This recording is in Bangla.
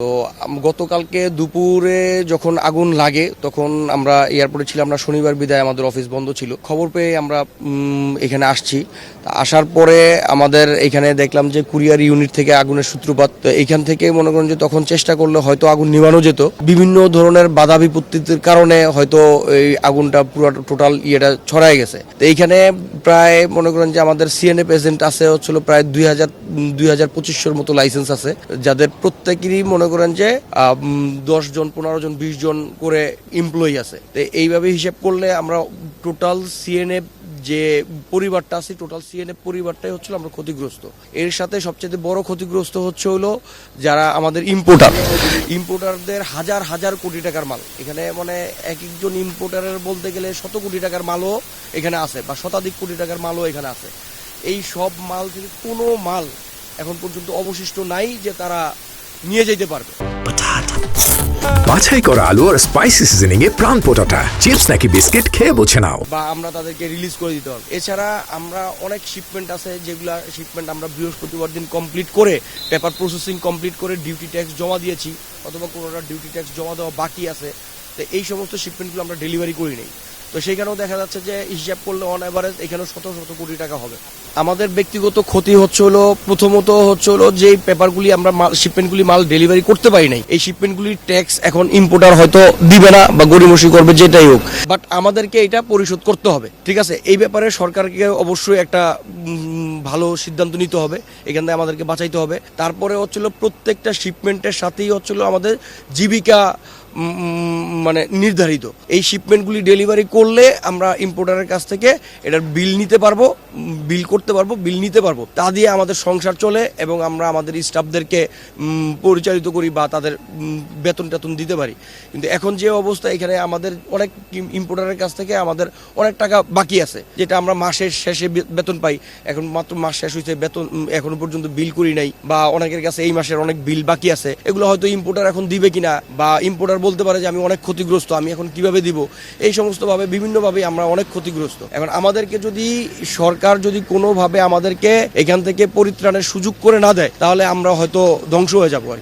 তো গতকালকে দুপুরে যখন আগুন লাগে তখন আমরা এয়ারপোর্টে ছিলাম, আমরা শনিবার বিদায় আমাদের অফিস বন্ধ ছিল। খবর পেয়ে আমরা এখানে আসছি। আসার পরে আমাদের এখানে দেখলাম যে কুরিয়ার ইউনিট থেকে আগুনের সূত্রপাত। তো এখান থেকে মনে করেন যে তখন চেষ্টা করলে হয়তো আগুন নিভানো যেত। বিভিন্ন ধরনের বাধা বিপত্তির কারণে হয়তো এই আগুনটা পুরো টোটাল ইয়েটা ছড়ায় গেছে। তো এইখানে প্রায় মনে করেন যে আমাদের সিএনএফ এজেন্ট আছে হচ্ছিল প্রায় 2025 মতো লাইসেন্স আছে, যাদের প্রত্যেকেরই মনে করেন যে 10 জন 15 জন 20 জন করে এমপ্লয়ি আছে। তো এইভাবে হিসেব করলে আমরা টোটাল সিএনএফ যে পরিবারটা আছে, টোটাল সিএনএফ পরিবারটাই হচ্ছিল আমরা ক্ষতিগ্রস্ত। এর সাথে সবচেয়ে বড় ক্ষতিগ্রস্ত হচ্ছে হলো যারা আমাদের ইম্পোর্টারদের হাজার হাজার কোটি টাকার মাল এখানে, মানে এক একজন ইম্পোর্টারের বলতে গেলে শত কোটি টাকার মালও এখানে আছে, বা শতাধিক কোটি টাকার মালও এখানে আছে। এই সব মাল থেকে কোনো মাল এখন পর্যন্ত অবশিষ্ট নাই যে তারা নিয়ে যেতে পারবে। বাছাই করা আলু আর স্পাইসি সিজনিং এ প্রাণ পোটাটা চিপস নাকি বিস্কিট খেয়ে বুঝে নাও, বা আমরা তাদেরকে রিলিজ করে দিতে হবে। এছাড়া আমরা অনেক শিপমেন্ট আছে যেগুলা শিপমেন্ট আমরা বৃহস্পতিবার দিন কমপ্লিট করে পেপার প্রসেসিং কমপ্লিট করে ডিউটি ট্যাক্স জমা দিয়েছি, অথবা কোনোটা ডিউটি ট্যাক্স জমা দেওয়া বাকি আছে। তো এই সমস্ত শিপমেন্টগুলো আমরা ডেলিভারি করি নাই। তো সেখানেও দেখা যাচ্ছে যে হিসাব করলে অন অ্যাভারেজ এখানেও শত শত কোটি টাকা হবে। আমাদের ব্যক্তিগত ক্ষতি হচ্ছে হলো, প্রথমত হচ্ছে হলো যে পেপারগুলি আমরা শিপমেন্টগুলি মাল ডেলিভারি করতে পারি নাই, এই শিপমেন্টগুলির ট্যাক্স এখন ইম্পোর্টার হয়তো দিবে না বা গড়িমসি করবে, যেটাই হোক, বাট আমাদেরকে এটা পরিশোধ করতে হবে। ঠিক আছে, এই ব্যাপারে সরকারকে অবশ্যই একটা ভালো সিদ্ধান্ত নিতে হবে, এখান থেকে আমাদেরকে বাঁচাইতে হবে। তারপরে হচ্ছিল প্রত্যেকটা শিপমেন্টের সাথেই হচ্ছিল আমাদের জীবিকা মানে নির্ধারিত। এই শিপমেন্টগুলি ডেলিভারি করলে আমরা ইম্পোর্টারের কাছ থেকে এটার বিল নিতে পারবো, বিল নিতে পারবো, তা দিয়ে আমাদের সংসার চলে এবং আমরা আমাদের স্টাফদেরকে পরিচালিত করি বা তাদের বেতন টেতন দিতে পারি। কিন্তু এখন যে অবস্থা, এখানে আমাদের অনেক ইম্পোর্টারের কাছ থেকে আমাদের অনেক টাকা বাকি আছে, যেটা আমরা মাসের শেষে বেতন পাই। এখন মাত্র মাস শেষ হয়েছে, বেতন এখনো পর্যন্ত বিল করি নাই, বা অনেকের কাছে এই মাসের অনেক বিল বাকি আছে। এগুলো হয়তো ইম্পোর্টার এখন দিবে কিনা, বা ইম্পোর্টার বলতে পারে যে আমি অনেক ক্ষতিগ্রস্ত, আমি এখন কিভাবে দিব। এই সমস্ত ভাবে বিভিন্নভাবে আমরা অনেক ক্ষতিগ্রস্ত। এখন আমাদেরকে যদি সরকার যদি কোনোভাবে আমাদেরকে এখান থেকে পরিত্রাণের সুযোগ করে না দেয়, তাহলে আমরা হয়তো ধ্বংস হয়ে যাবো আর কি।